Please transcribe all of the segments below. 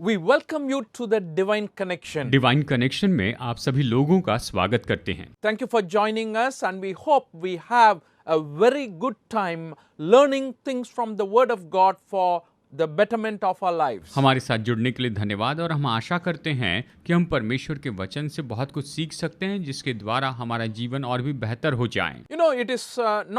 We welcome you to the Divine Connection. Divine connection में आप सभी लोगों का स्वागत करते हैं। Thank you for joining us, and we hope we have a very good time learning things from the Word of God for the betterment of our lives. हमारे साथ जुड़ने के लिए धन्यवाद और हम आशा करते हैं कि हम परमेश्वर के वचन से बहुत कुछ सीख सकते हैं जिसके द्वारा हमारा जीवन और भी बेहतर हो जाए। You know, it is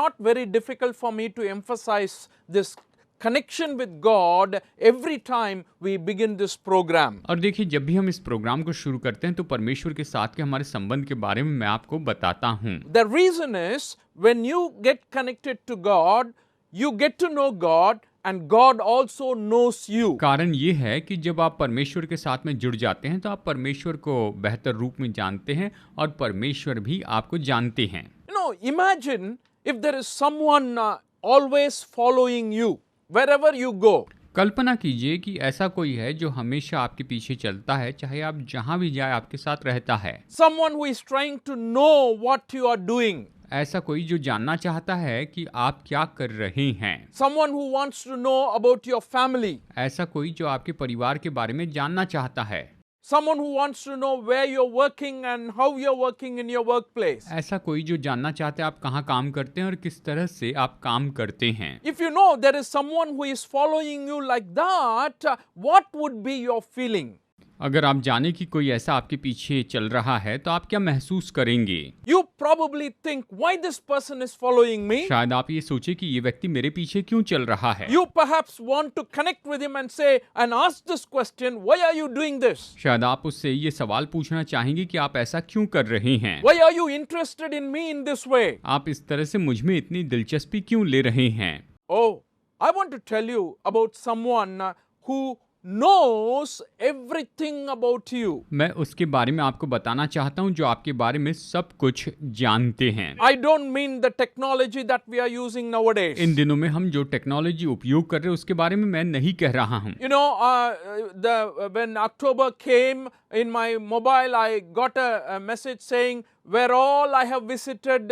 not very difficult for me to emphasize this connection with God every time we begin this program. और देखिए, जब भी हम इस प्रोग्राम को शुरू करते हैं तो परमेश्वर के साथ के हमारे संबंध के बारे में मैं आपको बताता हूँ। The reason is when you get connected to God, you get to know God and God also knows you. कारण ये है कि जब आप परमेश्वर के साथ में जुड़ जाते हैं तो आप परमेश्वर को बेहतर रूप में जानते हैं और परमेश्वर भी आपको जानते हैं। You know, imagine if there is someone always following you wherever you go. कल्पना कीजिए कि ऐसा कोई है जो हमेशा आपके पीछे चलता है, चाहे आप जहां भी जाए आपके साथ रहता है। Someone who is trying to know what you are doing. ऐसा कोई जो जानना चाहता है कि आप क्या कर रहे हैं। Someone who wants to know about your family. ऐसा कोई जो आपके परिवार के बारे में जानना चाहता है। Someone who wants to know where you're working and how you're working in your workplace. ऐसा कोई जो जानना चाहता है आप कहाँ काम करते हैं और किस तरह से आप काम करते हैं। If you know there is someone who is following you like that, what would be your feeling? अगर आप जाने कि कोई ऐसा आपके पीछे चल रहा है तो आप क्या महसूस करेंगे। You probably think, why this person is following me? शायद आप ये सोचे कि ये व्यक्ति मेरे पीछे क्यों चल रहा है। You perhaps want to connect with him and say and ask this question, why are you doing this? शायद आप उससे ये सवाल पूछना चाहेंगे कि आप ऐसा क्यों कर रहे हैं। Why are you interested in me in this way? आप इस तरह से मुझ में इतनी दिलचस्पी क्यों ले रहे हैं। Oh, I want to tell you about someone who knows everything about you. मैं उसके बारे में आपको बताना चाहता हूँ जो आपके बारे में सब कुछ जानते हैं। I don't mean the technology that we are using nowadays. इन दिनों में हम जो टेक्नोलॉजी उपयोग कर रहे हैं उसके बारे में मैं नहीं कह रहा हूँ। You know, when October came, in my mobile I got a message saying where all I have visited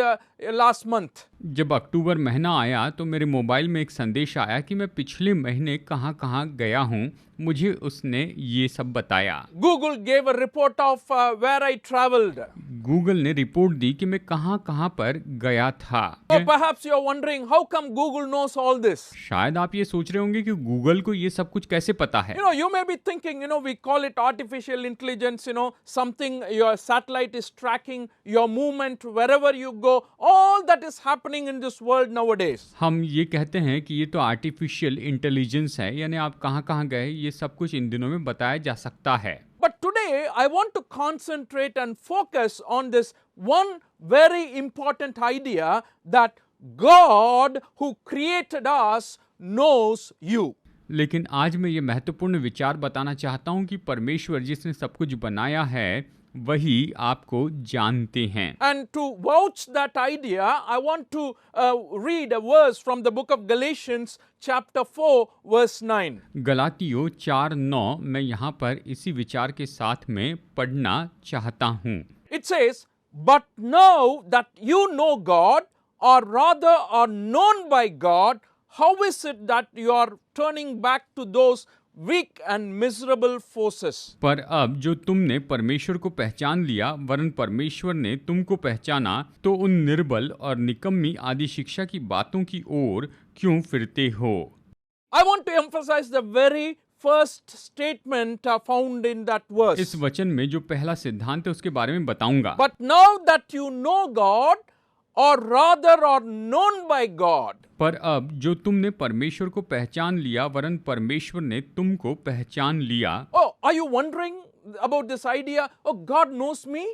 last month. जब अक्टूबर महीना आया तो मेरे मोबाइल में एक संदेश आया कि मैं पिछले महीने कहाँ गया हूँ। मुझे उसने ये सब बताया। Google gave a report of where I traveled. Google ने रिपोर्ट दी कि मैं कहाँ पर गया था। So perhaps you are wondering how come Google knows all this. शायद आप ये सोच रहे होंगे कि गूगल को ये सब कुछ कैसे पता है। You know, you may be thinking, we call it artificial intelligence, something your satellite is tracking your movement wherever you go. All that is happening in this world nowadays. हम ये कहते हैं कि ये तो आर्टिफिशियल इंटेलिजेंस है, यानी आप कहाँ गए ये सब कुछ इन दिनों में बताया जा सकता है। But today I want to concentrate and focus on this one very important idea that God who created us knows you. लेकिन आज मैं ये महत्वपूर्ण विचार बताना चाहता हूँ कि परमेश्वर जिसने सब कुछ बनाया है वही आपको जानते हैं। And to vouch that idea, I want to read a verse from the book of Galatians chapter 4 verse 9. गलातियों 4:9 मैं यहाँ पर इसी विचार के साथ में पढ़ना चाहता हूँ। It says, but now that you know God, or rather are known by God, how is it that you are turning back to those weak and miserable forces? पर अब जो तुमने परमेश्वर को पहचान लिया वरन परमेश्वर ने तुमको पहचाना, तो उन निर्बल और निकम्मी आदि शिक्षा की बातों की ओर क्यों फिरते हो। I want to emphasize the very first statement found in that verse. इस वचन में जो पहला सिद्धांत है उसके बारे में बताऊंगा। But now that you know God, or rather are known by God. पर अब जो तुमने परमेश्वर को पहचान लिया वरन परमेश्वर ने तुमको पहचान लिया। Oh, are you wondering about this idea? Oh, God knows me?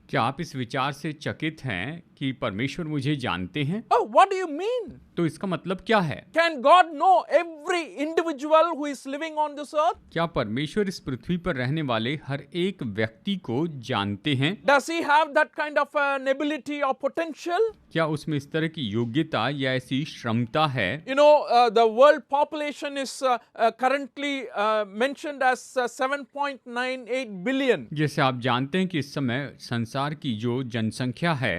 क्या आप इस विचार से चकित हैं कि परमेश्वर मुझे जानते हैं? Oh, what do you mean? तो इसका मतलब क्या है? Can God know every individual who is living on this earth? क्या परमेश्वर इस पृथ्वी पर रहने वाले हर एक व्यक्ति को जानते हैं? Does he have that kind of an ability or potential? क्या उसमें इस तरह की योग्यता या ऐसी क्षमता है? You know, the world population is currently mentioned as 7.98 billion. जैसे आप जानते हैं कि इस समय संसार की जो जनसंख्या है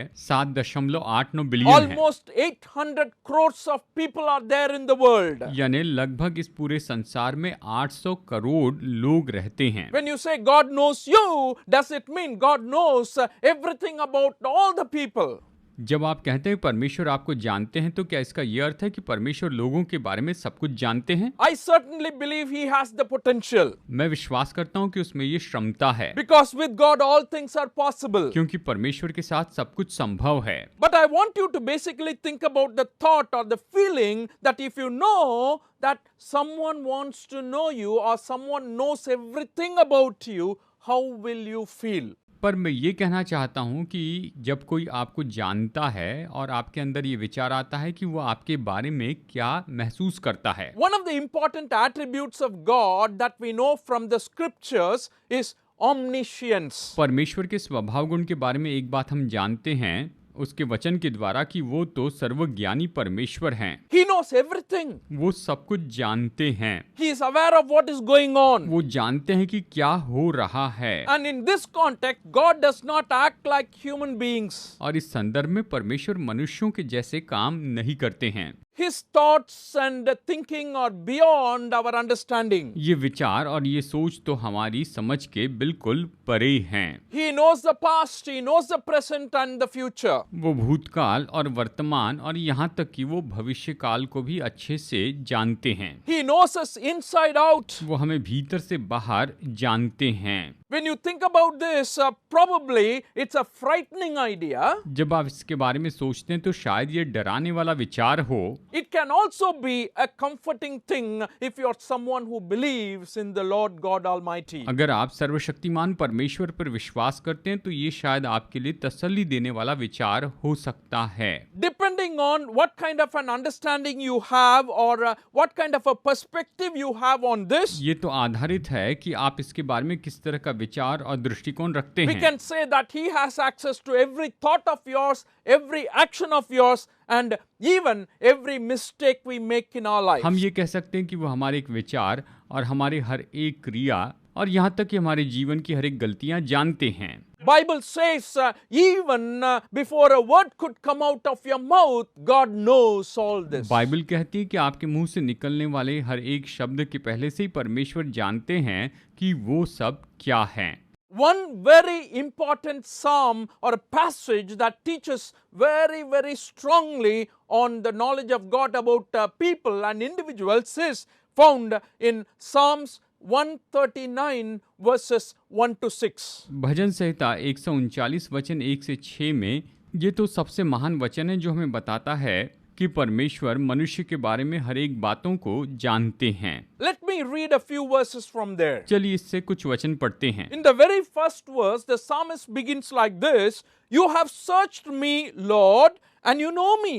7.89 बिलियन है। Almost 800 crores of people are there in the world. यानी लगभग इस पूरे संसार में 800 करोड़ लोग रहते हैं। When you say God knows you, does it mean God knows everything about all the people? जब आप कहते हैं परमेश्वर आपको जानते हैं, तो क्या इसका यह अर्थ है कि परमेश्वर लोगों के बारे में सब कुछ जानते हैं? I certainly believe he has the potential. मैं विश्वास करता हूं कि उसमें ये क्षमता है, Because with God all things are possible. क्योंकि परमेश्वर के साथ सब कुछ संभव है। But I want you to basically think about the thought or the feeling that if you know that someone wants to know you or someone knows everything about you, how will you feel? पर मैं ये कहना चाहता हूं कि जब कोई आपको जानता है और आपके अंदर ये विचार आता है कि वो आपके बारे में क्या महसूस करता है। One of the important attributes of God that we know from the scriptures is omniscience. परमेश्वर के स्वभाव गुण के बारे में एक बात हम जानते हैं उसके वचन के द्वारा कि वो तो सर्वज्ञानी परमेश्वर हैं। He knows everything. वो सब कुछ जानते हैं। He is aware of what is going on. वो जानते हैं कि क्या हो रहा है। And in this context, God does not act like human beings. और इस संदर्भ में परमेश्वर मनुष्यों के जैसे काम नहीं करते हैं। His thoughts and thinking are beyond our understanding. ये विचार और ये सोच तो हमारी समझ के बिल्कुल परे हैं। He knows the past, he knows the present and the future. वो भूतकाल और वर्तमान और यहाँ तक कि वो भविष्य काल को भी अच्छे से जानते हैं। He knows us inside out. वो हमें भीतर से बाहर जानते हैं। When you think about this, probably it's a frightening idea. जब आप इसके बारे में सोचते हैं तो शायद ये डराने वाला विचार हो। It can also be a comforting thing if you're someone who believes in the Lord God Almighty. अगर आप सर्वशक्तिमान परमेश्वर पर विश्वास करते हैं तो ये शायद आपके लिए तसल्ली देने वाला विचार हो सकता है। Depending on what kind of an understanding you have or what kind of a perspective you have on this, ये तो आधारित है कि आप इसके बारे में किस तरह का विचार और दृष्टिकोण रखते we हैं। can say that He has access to every thought of yours, every action of yours, and even every mistake we make in our life. हम ये कह सकते हैं कि वो हमारे एक विचार और हमारे हर एक क्रिया और यहाँ तक कि हमारे जीवन की हर एक गलतियाँ जानते हैं। Bible says even before a word could come out of your mouth, God knows all this. Bible कहती है कि आपके मुंह से निकलने वाले हर एक शब्द के पहले से ही परमेश्वर जानते हैं कि वो सब क्या हैं। One very important psalm or a passage that teaches very, very strongly on the knowledge of God about people and individuals is found in Psalms 139 verses 1 to 6. भजन संहिता 139 वचन 1 से 6 में ये तो सबसे महान वचन है जो हमें बताता है कि परमेश्वर मनुष्य के बारे में हर एक बातों को जानते हैं। Let me read a few verses from there. चलिए इससे कुछ वचन पढ़ते हैं। In the very first verse, the psalmist begins like this: You have searched me, Lord, and you know me.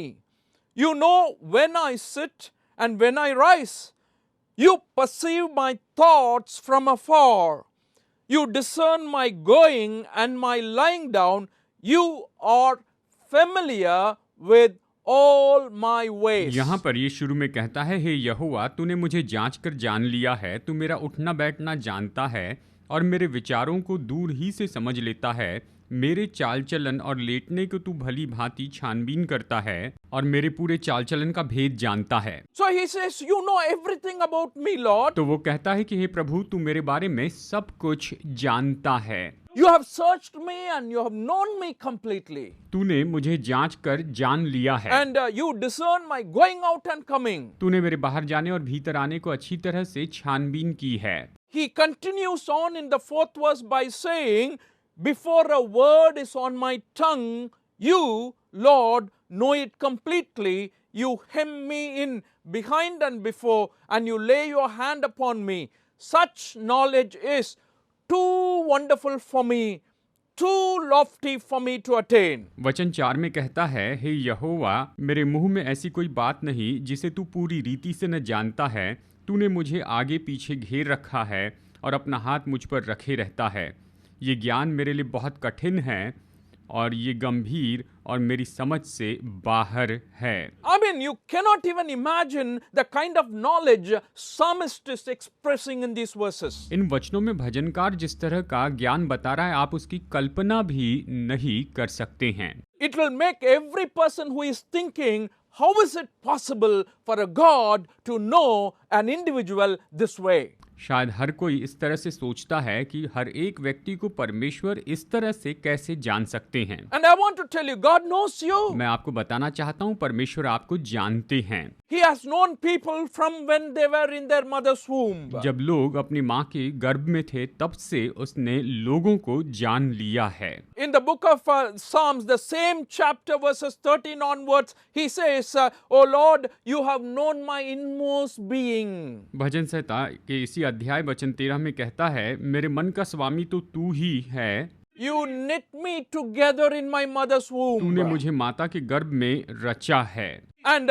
You know when I sit and when I rise. You perceive my thoughts from afar. You discern my going and my lying down. You are familiar with all my ways. यहाँ पर ये शुरू में कहता है, हे यहोवा, तूने मुझे जांच कर जान लिया है, तू मेरा उठना बैठना जानता है और मेरे विचारों को दूर ही से समझ लेता है। मेरे चाल चलन और लेटने को तू भली भांति छानबीन करता है और मेरे पूरे चाल चलन का भेद जानता है। So he says, You know everything about me, Lord. तो वो कहता है कि हे प्रभु, तू मेरे बारे में सब कुछ जानता है। You have searched me and you have known me completely. तूने मुझे जांच कर जान लिया है। And you discern my going out and coming. तूने मेरे बाहर जाने और भीतर आने को अच्छी तरह से छानबीन की है। He continues on in the 4th verse by saying, Before a word is on my tongue, you, Lord, know it completely. You hem me in behind and before, and you lay your hand upon me. Such knowledge is too wonderful for me, too lofty for me to attain. वचन 4 में कहता है, हे यहोवा, मेरे मुंह में ऐसी कोई बात नहीं जिसे तू पूरी रीति से न जानता है। तूने मुझे आगे पीछे घेर रखा है और अपना हाथ मुझ पर रखे रहता है। ये ज्ञान मेरे लिए बहुत कठिन है और ये गंभीर और मेरी समझ से बाहर है। I mean, you cannot even imagine the kind of knowledge psalmist is expressing in these verses. इन वचनों में भजनकार जिस तरह का ज्ञान बता रहा है, आप उसकी कल्पना भी नहीं कर सकते हैं। It will make every person who is thinking, how is it possible for a God to know an individual this way? शायद हर कोई इस तरह से सोचता है कि हर एक व्यक्ति को परमेश्वर इस तरह से कैसे जान सकते हैं। And I want to tell you, God knows you. मैं आपको बताना चाहता हूँ परमेश्वर आपको जानते हैं। He has known people from when they were in their mother's womb. जब लोग अपनी माँ के गर्भ में थे तब से उसने लोगों को जान लिया है। In the book of Psalms, the same chapter verses 13 onwards, he says, "O Lord, you have known my inmost being." भजन संहिता के इसी अध्याय वचन 13 में कहता है, मेरे मन का स्वामी तो तू ही है। You knit me together in my mother's womb. तूने मुझे माता के गर्भ में रचा है। And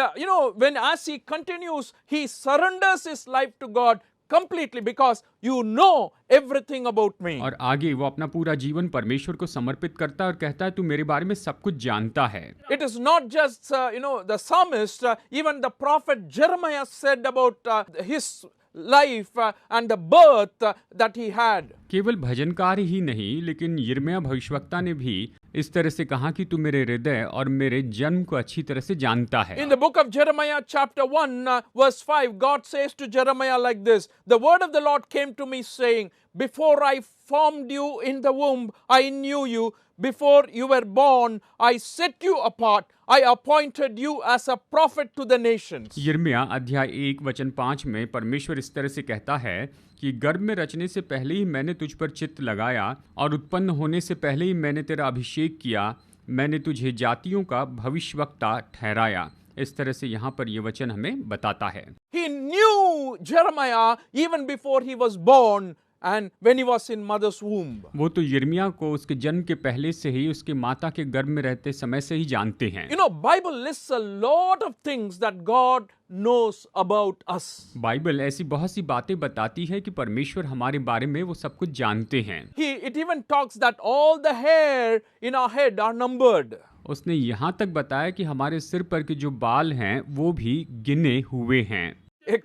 when as he continues, he surrenders his life to God completely because you know everything about me. और आगे वो अपना पूरा जीवन परमेश्वर को समर्पित करता है और कहता है तू मेरे बारे में सब कुछ जानता है। It is not just the psalmist, even the prophet Jeremiah said about his life and the birth that he had. केवल भजनकार ही नहीं लेकिन यिर्मयाह भविष्यवक्ता ने भी इस तरह से कहा कि तू मेरे हृदय और मेरे जन्म को अच्छी तरह से जानता है। In the book of Jeremiah chapter 1 verse 5, God says to Jeremiah like this, "The word of the Lord came to me saying, before I formed you in the womb, I knew you. Before you were born, I set you apart. I appointed you as a prophet to the nations." यिर्मयाह अध्याय 1 वचन 5 में परमेश्वर इस तरह से कहता है कि गर्भ में रचने से पहले ही मैंने तुझ पर चित्त लगाया और उत्पन्न होने से पहले ही मैंने तेरा अभिषेक किया। मैंने तुझे जातियों का भविष्यवक्ता ठहराया। इस तरह से यहाँ पर ये वचन हमें बताता है। He knew Jeremiah even before he was born and when he was in mother's womb. वो तो यिर्मयाह को उसके जन्म के पहले से ही उसके माता के गर्भ में रहते समय से ही जानते हैं। Bible lists a lot of things that God knows about us. Bible ऐसी बहुत सी बातें बताती है कि परमेश्वर हमारे बारे में वो सब कुछ जानते हैं। It even talks that all the hair in our head are numbered. उसने यहाँ तक बताया कि हमारे सिर पर के जो बाल हैं वो भी गिने हुए हैं।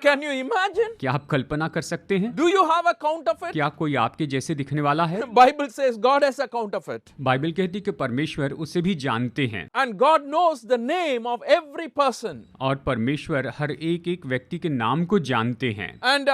Can you imagine? क्या आप कल्पना कर सकते हैं? Do you have a count of it? क्या कोई आपके जैसे दिखने वाला है? Bible says God has a count of it. Bible कहती कि परमेश्वर उसे भी जानते हैं। And God knows the name of every person. और परमेश्वर हर एक एक व्यक्ति के नाम को जानते हैं। And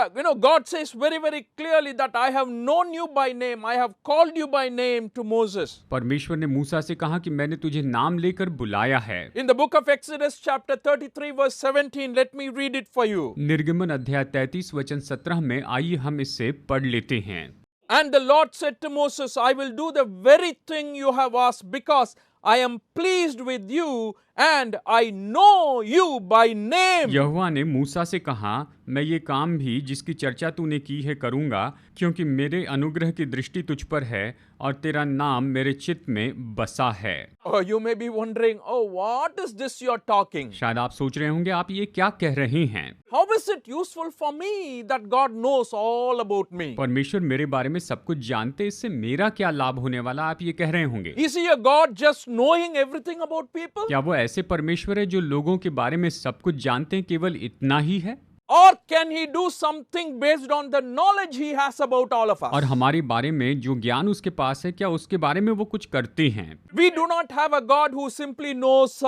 God says very very clearly that I have known you by name. I have called you by name to Moses. परमेश्वर ने मूसा से कहा कि मैंने तुझे नाम लेकर बुलाया है। In the book of Exodus chapter 33 verse 17, let me read it for you. निर्गमन अध्याय 33 वचन 17 में आइए हम इससे पढ़ लेते हैं। And the Lord said to Moses, I will do the very thing you have asked because I am pleased with you and I know you by name. यहोवा ने मूसा से कहा, मैं ये काम भी जिसकी चर्चा तूने की है करूंगा, क्योंकि मेरे अनुग्रह की दृष्टि तुझ पर है और तेरा नाम मेरे चित्त में बसा है। Oh, you may be wondering, oh, what is this you are talking? शायद आप सोच रहे होंगे आप ये क्या कह रहे हैं? How is it useful for me that God knows all about me? परमेश्वर मेरे बारे में सब कुछ जानते, इससे मेरा क्या लाभ होने वाला, आप ये कह रहे होंगे। Is he a God just knowing everything about people? क्या वो ऐसे परमेश्वर है जो लोगों के बारे में सब कुछ जानते हैं, केवल इतना ही है? Or can he do something based on the knowledge he has about all of us? और हमारे बारे में जो ज्ञान उसके पास है, क्या उसके बारे में वो कुछ करते हैं? We do not have a God who simply knows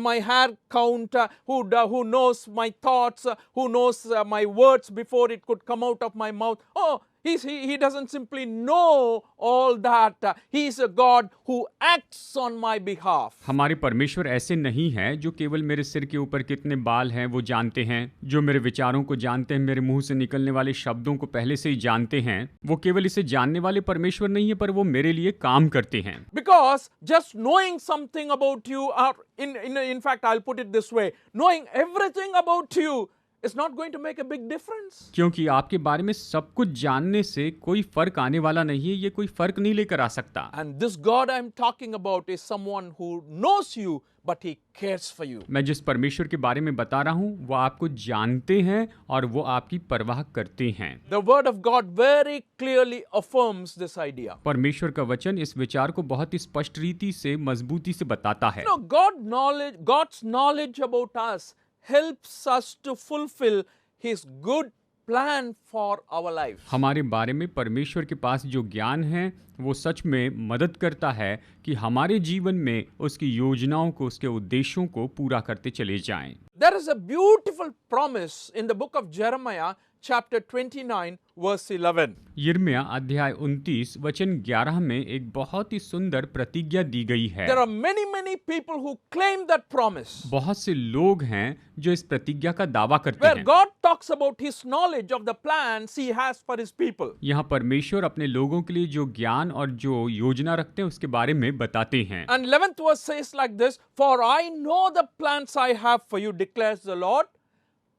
my hair count, who knows my thoughts, who knows my words before it could come out of my mouth. Oh, he doesn't simply know all that. He is a God who acts on my behalf. हमारे परमेश्वर ऐसे नहीं है जो केवल मेरे सिर के ऊपर कितने बाल हैं वो जानते हैं, जो मेरे विचारों को जानते हैं, मेरे मुंह से निकलने वाले शब्दों को पहले से ही जानते हैं। वो केवल इसे जानने वाले परमेश्वर नहीं है, पर वो मेरे लिए काम करते हैं। Because just knowing something about you, or in fact I'll put it this way, knowing everything about you is not going to make a big difference. क्योंकि आपके बारे में सब कुछ जानने से कोई फर्क आने वाला नहीं है, ये कोई फर्क नहीं लेकर आ सकता। And this God I'm talking about is someone who knows you, but he cares for you. मैं जिस परमेश्वर के बारे में बता रहा हूँ वो आपको जानते हैं और वो आपकी परवाह करते हैं। The word of God very clearly affirms this idea. परमेश्वर का वचन इस विचार को बहुत ही स्पष्ट रीति से मजबूती से बताता है। God's knowledge about us helps us to fulfill his good plan for our lives. हमारे बारे में परमेश्वर के पास जो ज्ञान है वो सच में मदद करता है कि हमारे जीवन में उसकी योजनाओं को, उसके उद्देश्यों को पूरा करते चले जाएं। There is a beautiful promise in the book of Jeremiah, chapter 29, verse 11. यिर्मयाह अध्याय 29 वचन 11 में एक बहुत ही सुंदर प्रतिज्ञा दी गई है। There are many people who claim that promise, बहुत से लोग हैं जो इस प्रतिज्ञा का दावा करते where हैं। God talks about His knowledge of the plans He has for His people. यहाँ परमेश्वर अपने लोगों के लिए जो ज्ञान और जो योजना रखते हैं उसके बारे में बताते हैं। And 11th verse says like this, For I know the plans I have for you, declares the Lord,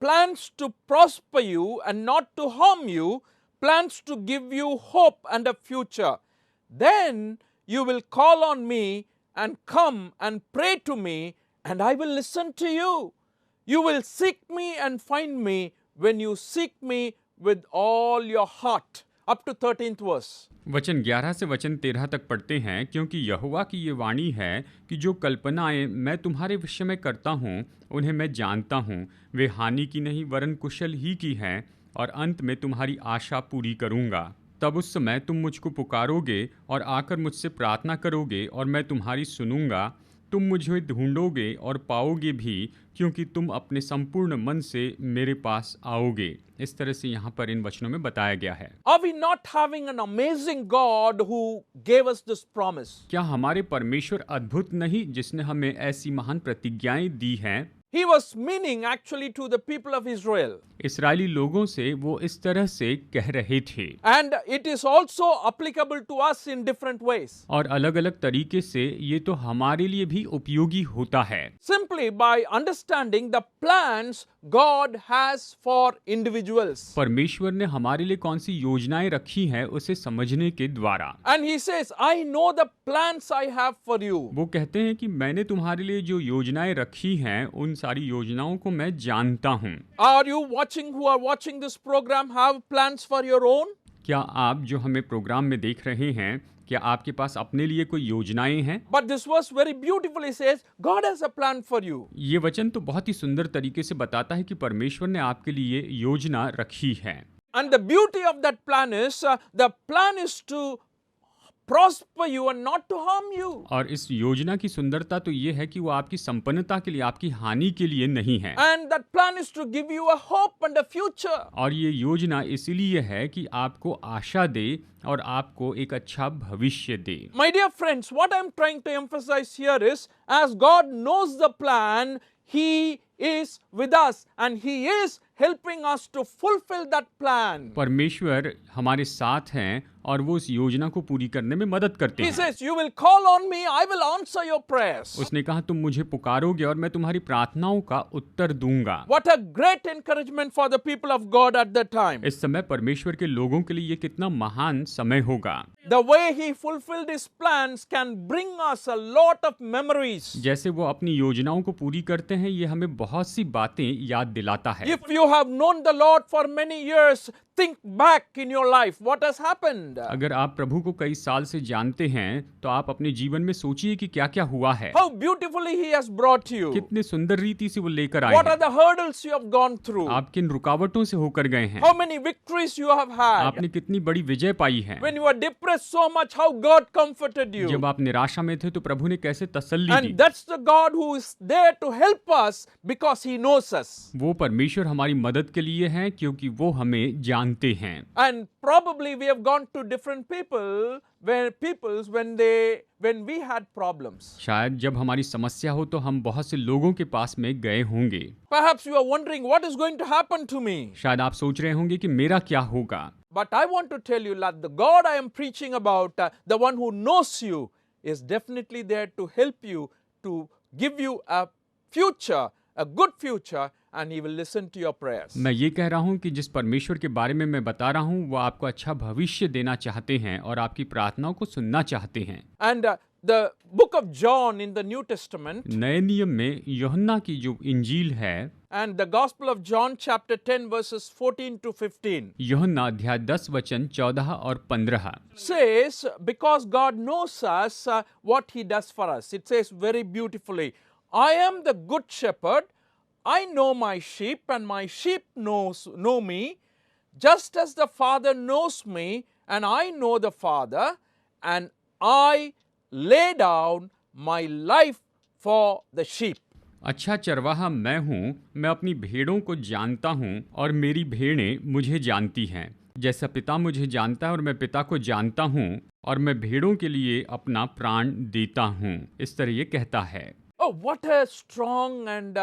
plans to prosper you and not to harm you, plans to give you hope and a future. Then you will call on me and come and pray to me, and I will listen to you. You will seek me and find me when you seek me with all your heart. Up to 13th verse. वचन 11 से वचन 13 तक पढ़ते हैं, क्योंकि यहोवा की ये वाणी है कि जो कल्पनाएं मैं तुम्हारे विषय में करता हूँ उन्हें मैं जानता हूँ, वे हानि की नहीं वरन कुशल ही की हैं, और अंत में तुम्हारी आशा पूरी करूँगा। तब उस समय तुम मुझको पुकारोगे और आकर मुझसे प्रार्थना करोगे और मैं तुम्हारी सुनूंगा। तुम मुझे ढूंढोगे और पाओगे भी, क्योंकि तुम अपने संपूर्ण मन से मेरे पास आओगे। इस तरह से यहाँ पर इन वचनों में बताया गया है। Are we not having an amazing God who gave us this promise? क्या हमारे परमेश्वर अद्भुत नहीं जिसने हमें ऐसी महान प्रतिज्ञाएं दी हैं? He was meaning actually to the people of Israel. इस्राएली लोगों से वो इस तरह से कह रहे थे, And it is also applicable to us in different ways. और अलग अलग तरीके से ये तो हमारे लिए भी उपयोगी होता है। Simply by understanding the plans God has for individuals. परमेश्वर ने हमारे लिए कौन सी योजनाएं रखी हैं उसे समझने के द्वारा। And He says, I know the plans I have for you. वो कहते हैं कि मैंने तुम्हारे लिए जो योजनाएं रखी हैं उन सारी योजनाओं को मैं जानता हूँ। Are you who are watching this program have plans for your own? क्या आप जो हमें प्रोग्राम में देख रहे हैं, क्या आपके पास अपने लिए कोई योजनाएं हैं? But this verse very beautifully says, God has a plan for you. ये वचन तो बहुत ही सुंदर तरीके से बताता है कि परमेश्वर ने आपके लिए योजना रखी है। And the beauty of that plan is to prosper you and not to harm you. और इस योजना की सुंदरता तो ये है कि वो आपकी संपन्नता के लिए, आपकी हानि के लिए नहीं है। And that plan is to give you a hope and a future. और ये योजना इसीलिए है कि आपको आशा दे और आपको एक अच्छा भविष्य दे। My dear friends, what I'm trying to emphasize here is, as God knows the plan, He is with us and He is helping us to fulfill that plan. परमेश्वर हमारे साथ हैं और वो इस योजना को पूरी करने में मदद करते He हैं। says, you will call on me, I will answer your prayers. उसने कहा तुम मुझे पुकारोगे और मैं तुम्हारी प्रार्थनाओं का उत्तर दूंगा। What a great encouragement for the people of God at that time. इस समय परमेश्वर के लोगों के लिए ये कितना महान समय होगा। The way He fulfilled His plans can bring us a lot of memories. जैसे वो अपनी योजनाओं को पूरी करते हैं, ये हमें बहुत सी बातें याद दिलाता है। If you have known the Lord for many years, think back in your life what has happened. अगर आप प्रभु को कई साल से जानते हैं तो आप अपने जीवन में सोचिए कि क्या क्या हुआ है। How beautifully He has brought you. कितने सुंदर रीति से वो लेकर आए What are हैं। the hurdles you have gone through? आप किन रुकावटों से होकर गए हैं। How many victories you have had? आपने कितनी बड़ी विजय पाई है। When you were depressed so much, how God comforted you. जब आप निराशा में थे तो प्रभु ने कैसे तसल्ली दी। And that's the God who is there to help us because He knows us. वो परमेश्वर हमारी मदद के लिए है क्योंकि वो हमें जानते हैं। And probably we have gone to different peoples when we had problems. शायद जब हमारी समस्या हो तो हम बहुत से लोगों के पास में गए होंगे। Perhaps you are wondering what is going to happen to me. शायद आप सोच रहे होंगे कि मेरा क्या होगा। But I want to tell you that the God I am preaching about, the one who knows you, is definitely there to help you, to give you a future, a good future, and He will listen to your prayers. मैं ये कह रहा हूँ कि जिस परमेश्वर के बारे में मैं बता रहा हूँ वो आपको अच्छा भविष्य देना चाहते हैं और आपकी प्रार्थनाओं को सुनना चाहते हैं। And the book of John in the New Testament, नए नियम में यूहन्ना की जो इंजील है, and the Gospel of John chapter 10 verses 14 to 15, यूहन्ना अध्याय 10 वचन 14 और 15 says, because God knows us, what He does for us. It says very beautifully, I am the good shepherd, I know my sheep and my sheep know me. just as the Father knows me, and I know the Father, and I lay down my life for the sheep. अच्छा चरवाहा मैं हूँ, मैं अपनी भेड़ों को जानता हूँ और मेरी भेड़ें मुझे जानती हैं। जैसा पिता मुझे जानता है और मैं पिता को जानता हूँ और मैं भेड़ों के लिए अपना प्राण देता हूँ। इस तरह ये कहता है। Oh, what a strong and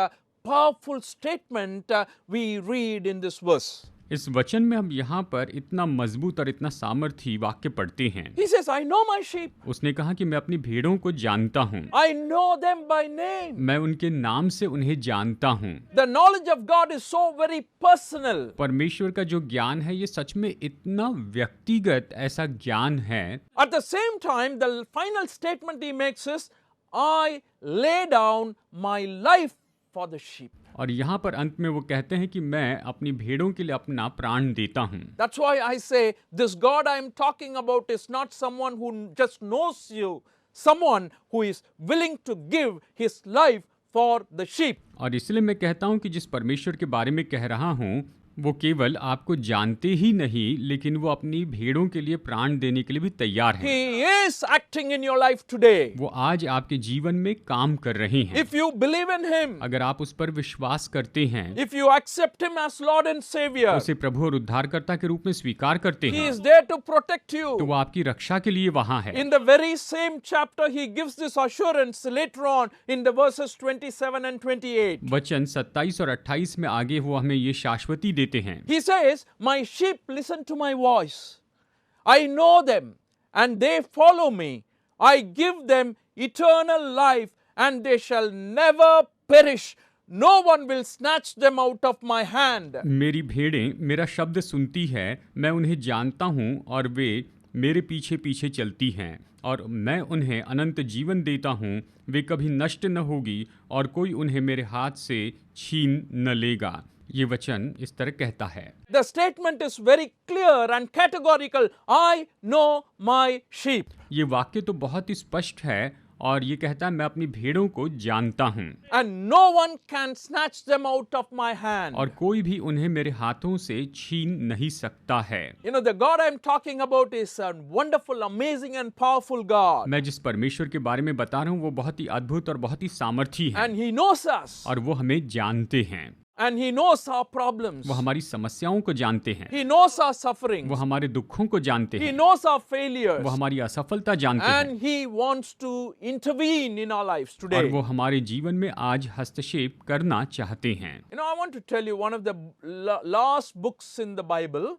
powerful statement we read in this verse. इस वचन में हम यहाँ पर इतना मजबूत और इतना सामर्थी वाक्य पढ़ते हैं। He says, I know my sheep. उसने कहा कि मैं अपनी भेड़ों को जानता हूँ, I know them by name. मैं उनके नाम से उन्हें जानता हूँ। The knowledge of God is so very personal. परमेश्वर का जो ज्ञान है ये सच में इतना व्यक्तिगत ऐसा ज्ञान है। At the same time, the final statement he makes is, I lay down my life for the sheep. और यहाँ पर अंत में वो कहते हैं कि मैं अपनी भेड़ों के लिए अपना प्राण देता हूँ। That's why I say this God I am talking about is not someone who just knows you, someone who is willing to give his life for the sheep. और इसलिए मैं कहता हूँ कि जिस परमेश्वर के बारे में कह रहा हूँ वो केवल आपको जानते ही नहीं लेकिन वो अपनी भेड़ों के लिए प्राण देने के लिए भी तैयार हैं। He is acting in your life today. वो आज आपके जीवन में काम कर रहे हैं। If you believe in him, अगर आप उस पर विश्वास करते हैं, if you accept him as Lord and Savior, उसे प्रभु और उद्धारकर्ता के रूप में स्वीकार करते he हैं, is there to protect तो you. वो आपकी रक्षा के लिए वहां है। In the very same chapter, he gives this assurance later on in the verses 27 and 28. वचन 27 और 28 में आगे वो हमें ये शाश्वती देते हैं। He says, my sheep listen to my voice. I know them and they follow me. I give them eternal life and they shall never perish. No one will snatch them out of my hand. मेरी भेड़ें मेरा शब्द सुनती है, मैं उन्हें जानता हूँ और वे मेरे पीछे पीछे चलती हैं और मैं उन्हें अनंत जीवन देता हूँ। वे कभी नष्ट न होगी और कोई उन्हें मेरे हाथ से छीन न लेगा। ये वचन इस तरह कहता है। The statement is very clear and categorical. I know my sheep. ये वाक्य तो बहुत ही स्पष्ट है और ये कहता है मैं अपनी भेड़ों को जानता हूँ And no one can snatch them out of my hand. और कोई भी उन्हें मेरे हाथों से छीन नहीं सकता है। You know, the God I'm talking about is a wonderful, amazing and powerful God. मैं जिस परमेश्वर के बारे में बता रहा हूँ वो बहुत ही अद्भुत और बहुत ही सामर्थी है And he knows us. और वो हमें जानते हैं। And he knows our problems. वो हमारी समस्याओं को जानते हैं, He knows our sufferings. वो हमारे दुखों को जानते He हैं, knows our failures. वो हमारी असफलता जानते हैं And he wants to intervene in our lives और today. वो हमारे जीवन में आज हस्तक्षेप करना चाहते हैं। You know, I want to tell you one of the last books in the Bible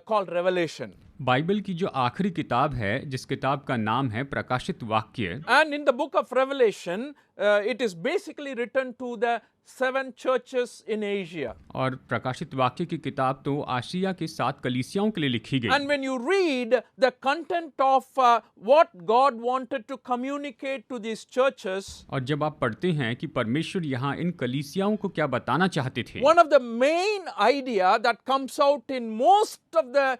called Revelation. Bible की जो आखिरी किताब है जिस किताब का नाम है प्रकाशित वाक्य, And in the book of Revelation, it is basically written to the 7 churches in Asia. और प्रकाशित वाक्य की किताब तो आशिया के 7 कलीसियाओं के लिए लिखी गई। And when you read the content of what God wanted to communicate to these churches, और जब आप पढ़ते हैं कि परमेश्वर यहाँ इन कलीसियाओं को क्या बताना चाहते थे, one of the main idea that comes out in most of the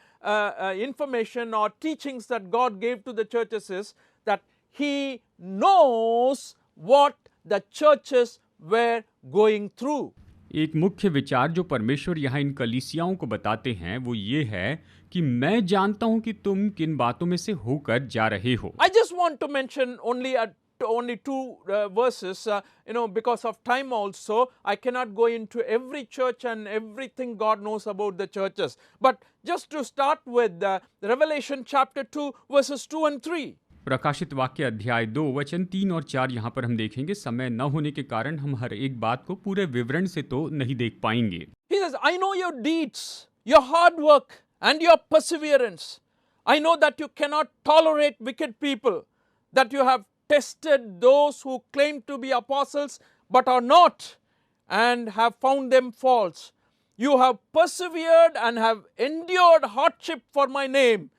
information or teachings that God gave to the churches is that He knows what the churches were going through. एक मुख्य विचार जो परमेश्वर यहाँ इन कलीसियाओं को बताते हैं वो ये है कि मैं जानता हूँ कि तुम किन बातों में से होकर जा रहे हो। I just want to mention only two verses, because of time also. I cannot go into every church and everything God knows about the churches. But just to start with Revelation chapter 2 verses 2 and 3. प्रकाशित वाक्य अध्याय 2 वचन 3 और 4 यहाँ पर हम देखेंगे। समय न होने के कारण हम हर एक बात को पूरे विवरण से तो नहीं देख पाएंगे। He says, I know your deeds, your hard work and your perseverance. I know that you cannot tolerate wicked people, that you have tested those who claim to be apostles but are not, and have found them false. You have persevered and have endured hardship for my name,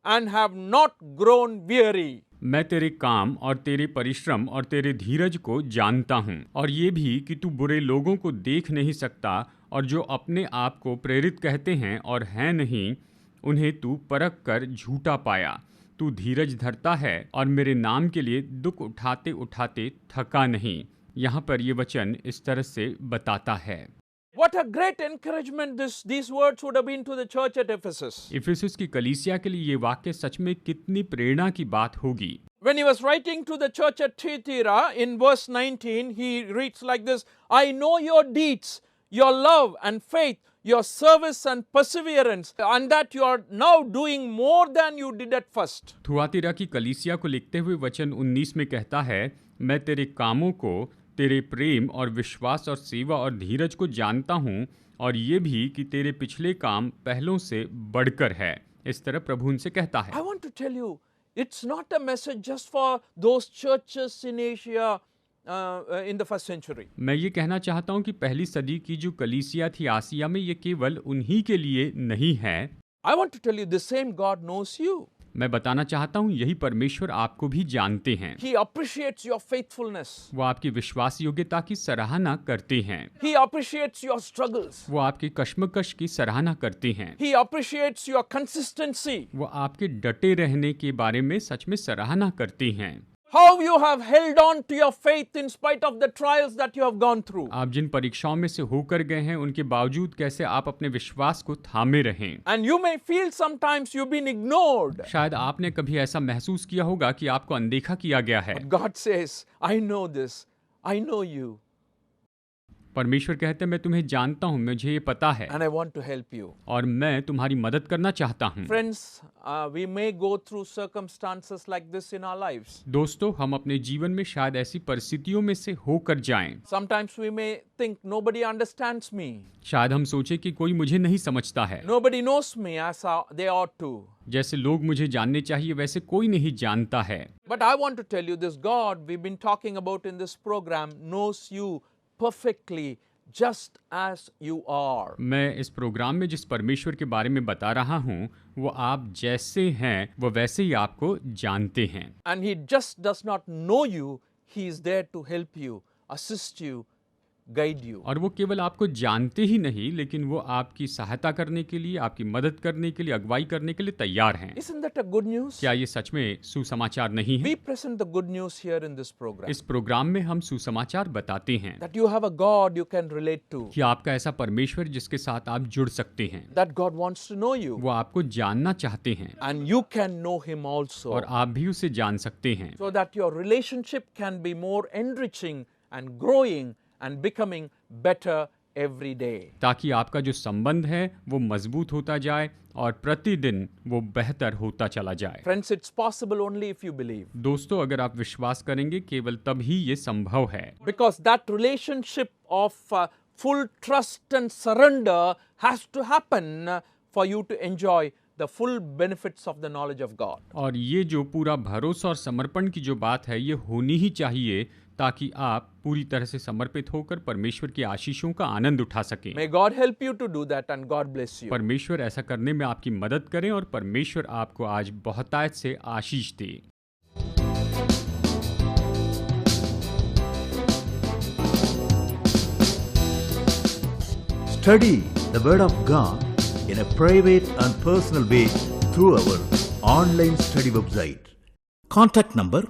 and have not grown weary. मैं तेरे काम और तेरे परिश्रम और तेरे धीरज को जानता हूँ और ये भी कि तू बुरे लोगों को देख नहीं सकता और जो अपने आप को प्रेरित कहते हैं और हैं नहीं, उन्हें तू परख कर झूठा पाया। तू धीरज धरता है और मेरे नाम के लिए दुख उठाते उठाते थका नहीं। यहाँ पर ये वचन इस तरह से बताता है। What a great encouragement these words would have been to the church at Ephesus. Ephesus की कलीसिया के लिए ये वाक्य सच में कितनी प्रेरणा की बात होगी। When he was writing to the church at Thyatira, in verse 19, he reads like this, I know your deeds, your love and faith, your service and perseverance, and that you are now doing more than you did at first. Thyatira की कलीसिया को लिखते हुए वचन 19 में कहता है, मैं तेरे कामों को, तेरे प्रेम और विश्वास और सेवा और धीरज को जानता हूँ, और ये भी कि तेरे पिछले काम पहलों से बढ़कर है। इस तरह प्रभु उनसे कहता है। I want to tell you, it's not a message just for those churches in Asia in the first century. मैं ये कहना चाहता हूँ कि पहली सदी की जो कलीसिया थी आसिया में, ये केवल उन्हीं के लिए नहीं है। I want to tell you, the same God knows you. मैं बताना चाहता हूँ यही परमेश्वर आपको भी जानते हैं। He appreciates your faithfulness. वो आपकी विश्वास योग्यता की सराहना करते हैं। He appreciates your struggles. वो आपके कश्मकश की सराहना करते हैं। He appreciates your consistency. वो आपके डटे रहने के बारे में सच में सराहना करते हैं। How you have held on to your faith in spite of the trials that you have gone through. आप जिन परीक्षाओं में से होकर गए हैं, उनके बावजूद कैसे आप अपने विश्वास को थामे रहें। And you may feel sometimes you've been ignored. शायद आपने कभी ऐसा महसूस किया होगा कि आपको अनदेखा किया गया है। But God says, I know this. I know you. परमेश्वर कहते हैं, मैं तुम्हें जानता हूँ, मुझे ये पता है, And I want to help you. और मैं तुम्हारी मदद करना चाहता हूँ। Friends, we may go through circumstances like this in our lives. दोस्तों, हम अपने जीवन में शायद ऐसी परिस्थितियों में से होकर जाएं। Sometimes we may think nobody understands me. शायद हम सोचे कि कोई मुझे नहीं समझता है, Nobody knows me as they ought to. जैसे लोग मुझे जानने चाहिए वैसे कोई नहीं जानता है। But I want to tell you, this God we've been talking about in this program knows you perfectly just as you are. मैं इस प्रोग्राम में जिस परमेश्वर के बारे में बता रहा हूँ, वो आप जैसे हैं वो वैसे ही आपको जानते हैं। And he just does not know you, he is there to help you, assist you, guide you. और वो केवल आपको जानते ही नहीं, लेकिन वो आपकी सहायता करने के लिए, आपकी मदद करने के लिए, अगुवाई करने के लिए तैयार हैं। Isn't that a good news? क्या ये सच में सुसमाचार नहीं है? We present the good news here in this program. इस प्रोग्राम में हम सुसमाचार बताते हैं That you have a God you can relate to. कि आपका ऐसा परमेश्वर जिसके साथ आप जुड़ सकते हैं। That God wants to know you. वो आपको जानना चाहते हैं, And you can know him also. और आप भी उसे जान सकते हैं, So that your relationship can be more enriching and growing and becoming better every day. ताकि आपका जो संबंध है वो मजबूत होता जाए और प्रतिदिन वो बेहतर होता चला जाए। Friends, it's possible only if you believe. दोस्तों, अगर आप विश्वास करेंगे, केवल तब ही ये संभव है। Because that relationship of full trust and surrender has to happen for you to enjoy the full benefits of the knowledge of God. और ये जो पूरा भरोसा और समर्पण की जो बात है, ये होनी ही चाहिए ताकि आप पूरी तरह से समर्पित होकर परमेश्वर की आशीषों का आनंद उठा सकें। May God help you to do that and God bless you. परमेश्वर ऐसा करने में आपकी मदद करें और परमेश्वर आपको आज बहुतायत से आशीष दे। Study the Word of God in a private and personal way through our online study website. Contact number